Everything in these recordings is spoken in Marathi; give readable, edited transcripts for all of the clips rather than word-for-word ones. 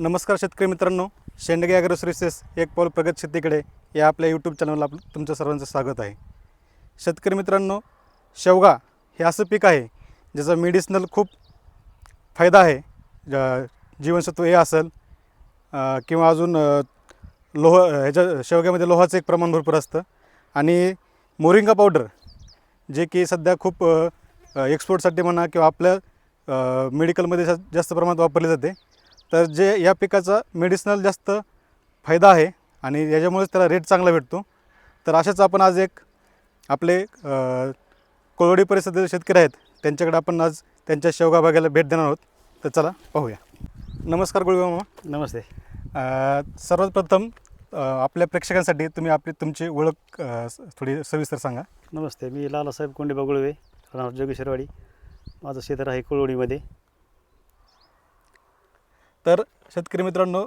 नमस्कार शेतकरी मित्रांनो, शेंडगे ॲग्रो सर्व्हिसेस एक पाऊल प्रगत शेतीकडे या आपल्या यूट्यूब चॅनलला तुमचं सर्वांचं स्वागत आहे. शेतकरी मित्रांनो, शेवगा हे असं पीक आहे ज्याचा मेडिसिनल खूप फायदा आहे. जीवनसत्व ए असेल किंवा अजून लोह ह्याच्या शेवग्यामध्ये लोहाचं एक प्रमाण भरपूर असतं. आणि मोरिंगा पावडर जे की सध्या खूप एक्सपोर्टसाठी म्हणा किंवा आपल्या मेडिकलमध्ये जास्त प्रमाणात वापरले जाते. तर जे या पिकाचा मेडिसिनल जास्त फायदा आहे आणि याच्यामुळेच त्याला रेट चांगला भेटतो. तर अशाच आपण आज एक आपले कोळवडी परिसरातील शेतकरी आहेत, त्यांच्याकडे आपण आज त्यांच्या शेवगा बागेला भेट देणार आहोत. तर चला पाहूया. नमस्कार गुळवे मामा. नमस्ते. सर्वात प्रथम आपल्या प्रेक्षकांसाठी तुम्ही तुमची ओळख थोडी सविस्तर सांगा. नमस्ते, मी लालासाहेब कोंडेबा गुळवे, राहणार जोगेश्वरवाडी. माझं क्षेत्र आहे कोळवडीमध्ये. तर शेतकरी मित्रांनो,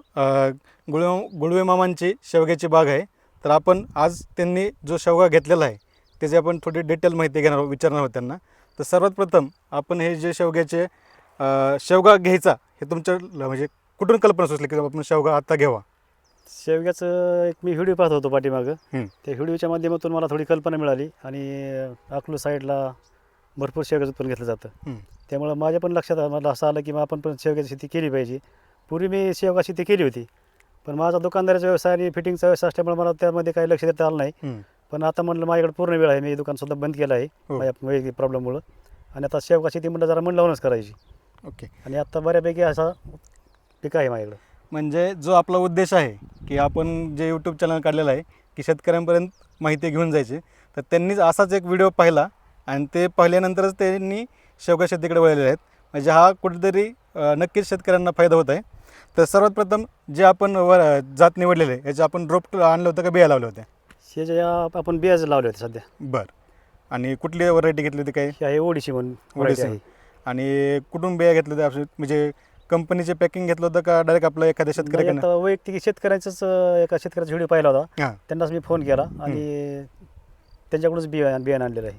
गुळवे मामांची शेवग्याची बाग आहे. तर आपण आज त्यांनी जो शेवगा घेतलेला आहे त्याची आपण थोडी डिटेल माहिती विचारणार आहोत त्यांना. तर सर्वात प्रथम आपण हे जे शेवग्याचे शेवगा घ्यायचा हे तुमच्या म्हणजे कुठून कल्पना सुचली की आपण शेवगा आता घ्यावा? शेवग्याचं एक मी व्हिडिओ पाहत होतो पाठीमागं. त्या व्हिडिओच्या माध्यमातून मला थोडी कल्पना मिळाली आणि अकलूज साईडला भरपूर शेवग्याचं उत्पन्न घेतलं जातं. त्यामुळं माझ्या पण लक्षात मला असं आलं की मग आपण पण शेवग्याची शेती केली पाहिजे. पूर्वी मी शेवगा शेती केली होती, पण माझा दुकानदाराचा व्यवसाय आणि फिटिंगचा व्यवसाय असल्यामुळे मला त्यामध्ये काही लक्ष देता आलं नाही. पण आता म्हटलं माझ्याकडे पूर्ण वेळ आहे, मी दुकानसुद्धा बंद केलं आहे माझ्या वैयक्तिक प्रॉब्लेममुळं. आणि आता शेवगा शेती म्हटलं जरा मन लावूनच करायची. ओके. आणि आत्ता बऱ्यापैकी असा पीक आहे माझ्याकडं. म्हणजे जो आपला उद्देश आहे की आपण जे यूट्यूब चॅनल काढलेलं आहे की शेतकऱ्यांपर्यंत माहिती घेऊन जायची, तर त्यांनीच असाच एक व्हिडिओ पाहिला आणि ते पाहिल्यानंतरच त्यांनी शेवगा शेतीकडे वळलेले आहेत. म्हणजे हा कुठेतरी नक्कीच शेतकऱ्यांना फायदा होत आहे. तर सर्वात प्रथम जे आपण जात निवडलेले आहे याचे आपण रोप आणलं होतं का बिया लावल्या होत्या? शेजाच्या आपण बियाज लावले होते सध्या. बरं. आणि कुठली व्हरायटी घेतली होती? काय ही आहे ओडिसी म्हणून ओडिसी आहे. आणि कुठून बिया घेतल्या होत्या? म्हणजे कंपनीचे पॅकिंग घेतलं होतं का डायरेक्ट आपलं एखाद्या शेतकऱ्याकडे? आता वैयक्तिक शेतकऱ्याचाच एका शेतकऱ्याचा व्हिडिओ पाहिला होता, हां. त्यांनाच मी फोन केला आणि त्यांच्याकडूनच बियाणं आणलेलं आहे.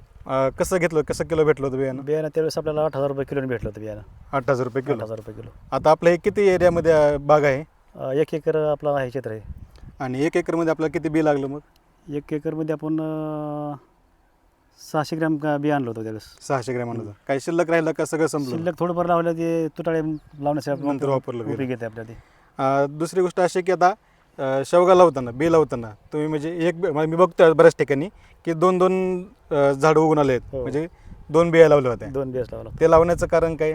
कसं किलो भेटलं होतं बियाणं? बियाणं त्यावेळेस आपल्याला 8,000 रुपये किलोने भेटलं होतं बियाणं. 8,000 रुपये किलो. 8,000 रुपये किलो. आता आपलं हे किती एरियामध्ये बाग आहे? 1 एकर आपला आहे क्षेत्र आहे. आणि 1 एकरमध्ये आपल्याला किती बी लागलं? मग 1 एकरमध्ये आपण 600 ग्रॅम बिया आणलं होतं त्यावेळेस. 600 ग्रॅम आणलं होतं. काही शिल्लक राहिलं का सगळं संपलं? शिल्लक थोडंफार लावलं, ते तुटाळे लावण्यासाठी नंतर वापरलं गेलं. उपयोग येते आपल्या ते. दुसरी गोष्ट अशी की आता शेवगा लावताना बी लावताना तुम्ही म्हणजे मी बघतोय बऱ्याच ठिकाणी की 2-2 झाडं उगून आले आहेत. हो. म्हणजे 2 बिया लावल्या होत्या. 2 बियास लावला. ते लावण्याचं कारण काय?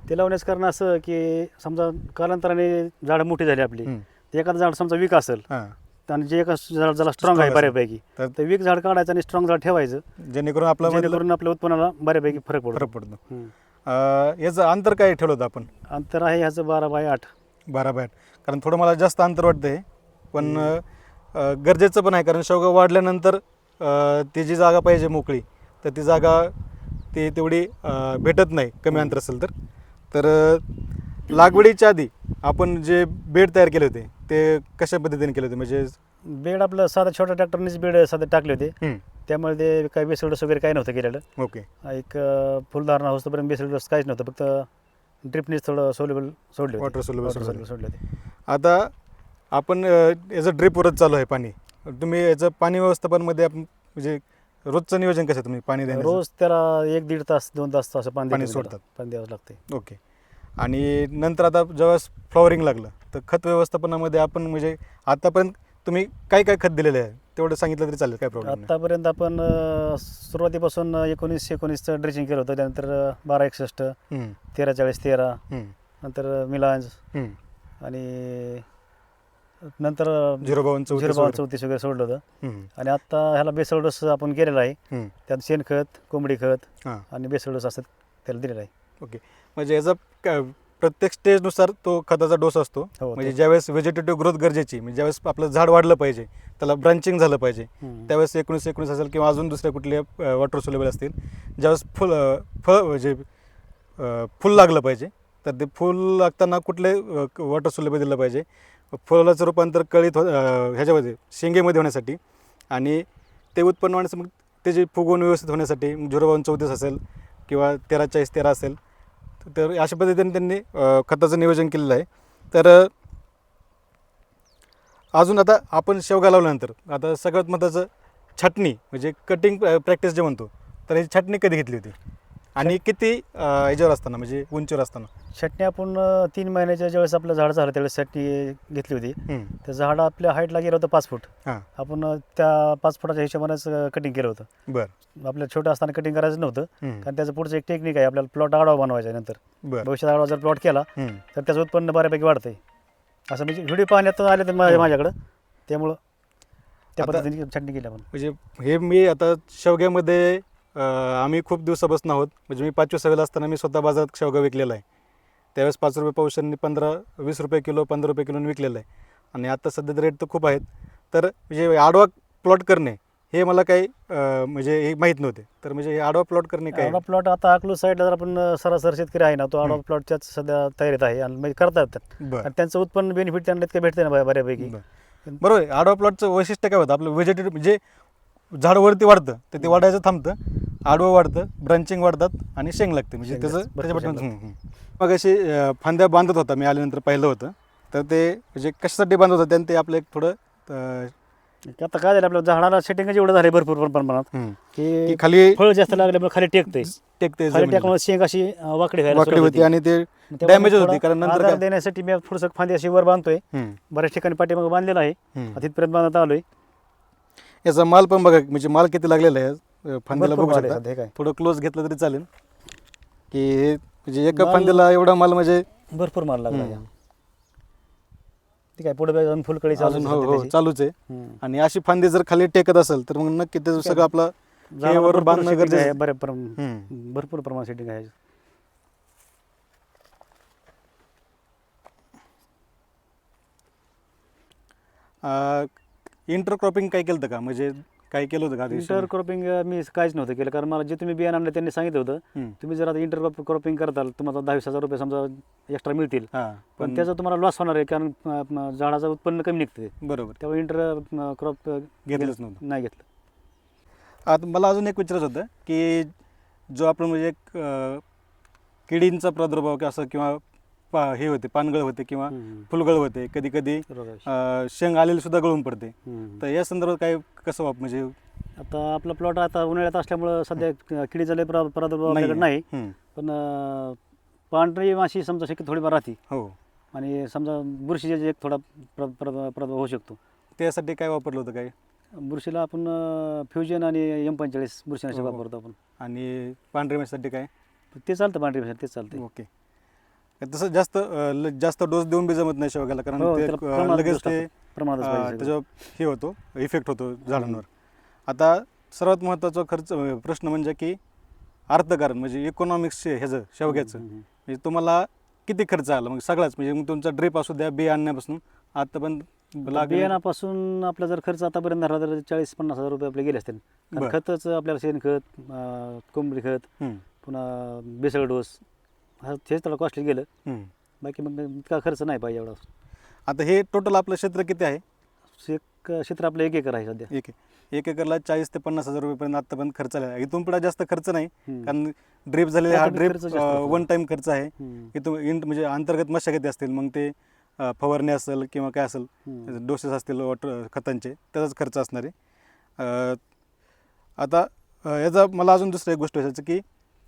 ते लावण्याचं कारण असं की समजा कालांतराने झाडं मोठी झाली आपली, एखादं झाड समजा वीक असेल आणि जे एका झाड ज्याला स्ट्रॉंग आहे बऱ्यापैकी, तर वीक झाड काढायचं आणि स्ट्रॉंग झाड ठेवायचं, जेणेकरून आपल्या उत्पन्नाला बऱ्यापैकी फरक पडतो. याचं अंतर काय ठेवलं होतं आपण? अंतर आहे ह्याचं 12x8. 12x8. कारण थोडं मला जास्त अंतर वाटतं आहे, पण गरजेचं पण आहे. कारण शेवगा वाढल्यानंतर ती जी जागा पाहिजे मोकळी, तर ती जागा तेवढी भेटत नाही कमी अंतर असेल तर. लागवडीच्या आधी आपण जे बेड तयार केले होते ते कशा पद्धतीने केले होते? म्हणजे बेड आपलं साधा छोट्या ट्रॅक्टरनेच बेड साधे टाकले होते. त्यामुळे ते काही बेसल्डस वगैरे काही नव्हतं केलेलं. ओके. एक फुलधारणा होतोपर्यंत बेसल्डस काहीच नव्हतं, फक्त ड्रिपनेच थोडं सोल्युबल सोडले, वॉटर सोल्युबल सोडले होते. आता आपण याचं ड्रिपवरच चालू आहे पाणी. तुम्ही याचं पाणी व्यवस्थापनामध्ये म्हणजे रोजचं नियोजन कसं तुम्ही पाणी द्यायचं? रोज त्याला 1-1.5 तास 2 तास असं पाणी सोडतात. पाणी द्यावं लागते. ओके. आणि नंतर आता जेव्हा फ्लॉवरिंग लागलं तर खत व्यवस्थापनामध्ये आपण म्हणजे आतापर्यंत तुम्ही काय काय खत दिलेलं आहे तेवढं सांगितलं तरी चालेल? काय प्रॉब्लेम? आतापर्यंत आपण सुरुवातीपासून 19-19चं ड्रेसिंग केलं होतं. त्यानंतर 12-61, 13-40-13, नंतर मिलांज आणि नंतर 052-34 वगैरे सोडलं होतं. आणि आता ह्याला बेसल डोस आपण केलेला आहे. त्यात शेणखत, कोंबडी खत आणि बेसल डोस असं त्याला दिलेला आहे. ओके. म्हणजे याचा प्रत्येक स्टेजनुसार तो खताचा डोस असतो. म्हणजे ज्यावेळेस व्हेजिटेटिव्ह ग्रोथ गरजेची, म्हणजे ज्यावेळेस आपलं झाड वाढलं पाहिजे, त्याला ब्रांचिंग झालं पाहिजे, त्यावेळेस 19-19 असेल किंवा अजून दुसऱ्या कुठल्या वॉटर सोल्युबल असतील, ज्यावेळेस म्हणजे फुल लागलं पाहिजे, तर ते फुल लागताना कुठले वॉटर सोल्युबल दिलं पाहिजे. फुलाचं रूपांतर कळीत ह्याच्यामध्ये शेंगेमध्ये होण्यासाठी आणि ते उत्पन्न होण्यासाठी, मग त्याची फुगवून व्यवस्थित होण्यासाठी 052-34 असेल किंवा 13-40-13 असेल, तर अशा पद्धतीने त्यांनी खताचं नियोजन केलेलं आहे. तर अजून आता आपण शेवगा लावल्यानंतर आता सगळ्यात महत्त्वाचं छाटणी म्हणजे कटिंग प्रॅक्टिस जे म्हणतो, तर ह्याची छाटणी कधी घेतली होती आणि किती ह्याच्यावर असताना म्हणजे उंचीवर असताना? छटणी आपण 3 महिन्याच्या ज्यावेळेस आपलं झाड झालं त्यावेळेस छटणी घेतली होती. त्या झाड आपल्या हाईटला गेलं होतं 5 फूट. हां. आपण त्या 5 फुटाच्या हिशोबानेच कटिंग केलं होतं. बरं. आपल्याला छोटं असताना कटिंग करायचं नव्हतं, हं. कारण त्याचं पुढचं एक टेक्निक आहे, आपल्याला प्लॉट आडवा बनवायचा आहे नंतर. बरं. भविष्यात आडवा जर प्लॉट केला हं. तर त्याचं उत्पन्न बऱ्यापैकी वाढतंय. असं म्हणजे व्हिडिओ पाहण्यात आले तर माझ्याकडं, त्यामुळं त्या आता- पद्धतीने छटणी केली आपण. म्हणजे हे मी आता शेवग्यामध्ये आम्ही खूप दिवसापासून आहोत. म्हणजे मी 5वी 6वीला असताना मी स्वतः बाजारात शेवगा विकलेला आहे. त्यावेळेस 5 रुपये पावशेरनी 15-20 रुपये किलो 15 रुपये किलोने विकलेलं आहे. आणि आता सध्या रेट तर खूप आहेत. तर म्हणजे आडवा प्लॉट करणे हे मला काही म्हणजे हे माहीत नव्हते. तर म्हणजे हे आडवा प्लॉट करणे काय? आडवा प्लॉट आता अकलूज साईडला जर आपण सरासर शेतकरी आहे ना, तो आडवा प्लॉटच्याच सध्या तयारीत आहे आणि म्हणजे करतात. बरं. आणि त्यांचं उत्पन्न बेनिफिट त्यांना इतकं भेटते ना बऱ्यापैकी. बरोबर आहे. आडवा प्लॉटचं वैशिष्ट्य काय होतं, आपलं व्हेजिटेटिव्ह म्हणजे झाड वरती वाढतं तर ते वाढायचं थांबतं, आडवं वाढतं, ब्रांचिंग वाढतात आणि शेंग लागते. म्हणजे शेंग त्याचं लागते, भरपूर शेंग त्याच्यापासून मग अशी फांद्या बांधत होता मी आल्यानंतर पाहिलं होतं. तर ते म्हणजे कशासाठी बांधत होतं त्यांनी ते आपलं एक थोडं आता काय झालं, आपल्या झाडाला सेटिंगच एवढं झाले भरपूर प्रमाणात की की खाली फळ जास्त लागल्यामुळे खाली टेकते. टेकते खाली टेकल्यामुळे शेंग अशी वाकडी व्हायला वाकडी सुरुवात होती आणि ते त्यामुळे डॅमेज थोडा होती. कारण नंतर आधार काय देण्यासाठी मी थोडंसं फांदी अशी वर बांधतोय. बऱ्याच ठिकाणी पाठीमागे बांधलेला आहे, तिथपर्यंत बांधत आलोय. याचा माल पण बघा, म्हणजे माल किती लागलेला आहे फांद्याला भरपूर बघू माल आहे शकता. सध्या, काय थोडं क्लोज घेतलं तरी चालेल की हे म्हणजे एका फांद्याला एवढा माल म्हणजे भरपूर माल लागला आहे. ठीक आहे, पुढे अजून फुलकळी चालू अजून आहे हो सध्या हो त्याची. चालूच आहे. हम्म. आणि अशी फांदी जर खाली टेकत असेल तर मग नक्की त्याचं सगळं आपलं झाडाला वर भरपूर बांधणं setting गरजेचं आहे, आहे. भरपूर प्रमाणात सेटिंग आहे. इंटरक्रॉपिंग काय केलं होतं का, म्हणजे काय केलं होतं का इंटरक्रॉपिंग मी काहीच नव्हतं केलं, कारण मला जे तुम्ही बियाणं आणलं त्यांनी सांगितलं होतं, तुम्ही जर आता इंटरक्रॉपिंग करताल तुम्हाला 10,000-20,000 रुपये समजा एक्स्ट्रा मिळतील, पण त्याचा तुम्हाला लॉस होणार आहे, कारण झाडाचं उत्पन्न कमी निघते. बरोबर, त्यामुळे इंटरक्रॉप घेतलंच नव्हतं. नाही घेतलं. आता मला अजून एक विचारायचं होतं की जो आपण म्हणजे एक किडींचा प्रादुर्भाव की असं किंवा हे होते पानगळ होते किंवा फुलगळ होते, कधी कधी शेंग आलेली सुद्धा गळून पडते. तर या संदर्भात काय कसं म्हणजे आता आपला प्लॉट आता उन्हाळ्यात असल्यामुळं सध्या किडीचा लय प्रादुर्भाव आपल्याकडे नाही, पण पांढरी माशी समजा शक्य थोडीफार राहते. हो. आणि समजा बुरशीचा एक थोडा प्रादुर्भाव होऊ शकतो. त्यासाठी काय वापरलं होतं काय? बुरशीला आपण फ्युजन आणि M45 बुरशीनाशक वापरतो आपण. आणि पांढऱ्या माशीसाठी काय? ते चालतं, पांढरी माशी तेच चालतं. ओके. तसं जास्त डोस देऊन बी जमत नाही शेवग्याला, कारण ते लगेच ते त्याच्यावर हे होतो, इफेक्ट होतो झाडांवर. आता सर्वात महत्त्वाचा प्रश्न म्हणजे की अर्थकारण म्हणजे इकॉनॉमिक्स ह्याचं शेवग्याचं म्हणजे तुम्हाला किती खर्च आला मग सगळाच, म्हणजे मग तुमचा ड्रिप असू द्या, बी आणण्यापासून आता पण बियाणापासून आपला जर खर्च आतापर्यंत झाला तर 40-50 हजार रुपये आपले गेले असतील. कारण खतच आपल्याला शेणखत, कोंबडी खत, पुन्हा बेसळ डोस, हेच त्याला कॉस्टली गेलं. बाकी मग इतका खर्च नाही पाहिजे एवढा. आता हे टोटल आपलं क्षेत्र किती आहे? एक क्षेत्र आपलं 1 एकर आहे सध्या. 1 एकरला 40,000 ते 50,000 रुपयेपर्यंत आतापर्यंत खर्च आला. इथून पुढे जास्त खर्च नाही, कारण ड्रिप झालेला हा ड्रिप वन टाइम खर्च आहे. इथून म्हणजे अंतर्गत मशागती असतील, मग ते फवारणी असेल किंवा काय असेल, डोसेस असतील वॉटर खतांचे, त्याचाच खर्च असणार आहे. आता याचा मला अजून दुसरं एक गोष्ट विचारायचं की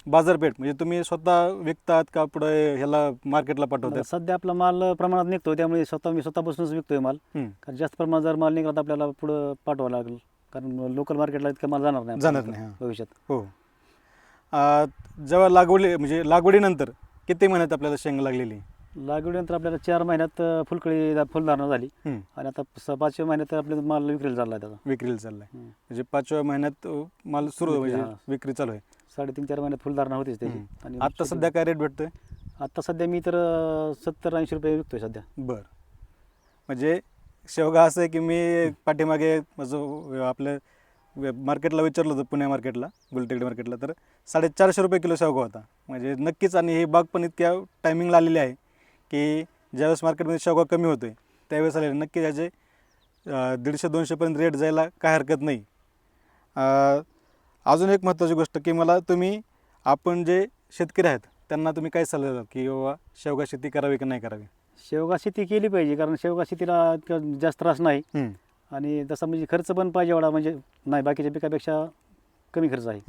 बाजारपेठ म्हणजे तुम्ही स्वतः विकतात का पुढे ह्याला मार्केटला पाठवतात? सध्या आपला माल प्रमाणात निघतो, त्यामुळे मी स्वतःपासूनच विकतोय माल. कारण जास्त प्रमाणात जर माल निघाला तर आपल्याला पुढं पाठवावं लागेल, कारण लोकल मार्केटला इतका माल जाणार नाही भविष्यात. हो. जेव्हा लागवडीनंतर किती महिन्यात आपल्याला शेंग लागलेली? लागवडीनंतर आपल्याला 4 महिन्यात फुलधारणा झाली आणि आता 5व्या महिन्यात आपल्याला माल विक्रीला चालला आहे. त्याचा विक्रीला चाललाय म्हणजे 5व्या महिन्यात माल सुरू म्हणजे विक्री चालू आहे. 3.5-4 महिन्यात फुलधारणा होतीच त्याची. आणि आता सध्या काय रेट भेटतोय? आता सध्या मी तर 70-80 रुपये विकतोय सध्या. बरं. म्हणजे शेवगा असं आहे की मी पाठीमागे माझं आपलं मार्केटला विचारलं होतं, पुणे मार्केटला, गुलटेकडी मार्केटला, तर 450 रुपये किलो शेवगा होता. म्हणजे नक्कीच. आणि ही बाग पण इतक्या टायमिंगला आलेली आहे की ज्यावेळेस मार्केटमध्ये शेवगा कमी होतोय त्यावेळेस आलेले नक्की त्याचे 150-200पर्यंत रेट जायला काय हरकत नाही. अजून एक महत्त्वाची गोष्ट की मला आपण जे शेतकरी आहेत त्यांना तुम्ही काय सल्ला द्याल की बाबा शेवगा शेती करावी की नाही करावी? शेवगा शेती केली पाहिजे, कारण शेवगा शेतीला इतकं जास्त त्रास नाही आणि तसा म्हणजे खर्च पण पाहिजे एवढा म्हणजे नाही, बाकीच्या पिकापेक्षा कमी खर्च आहे.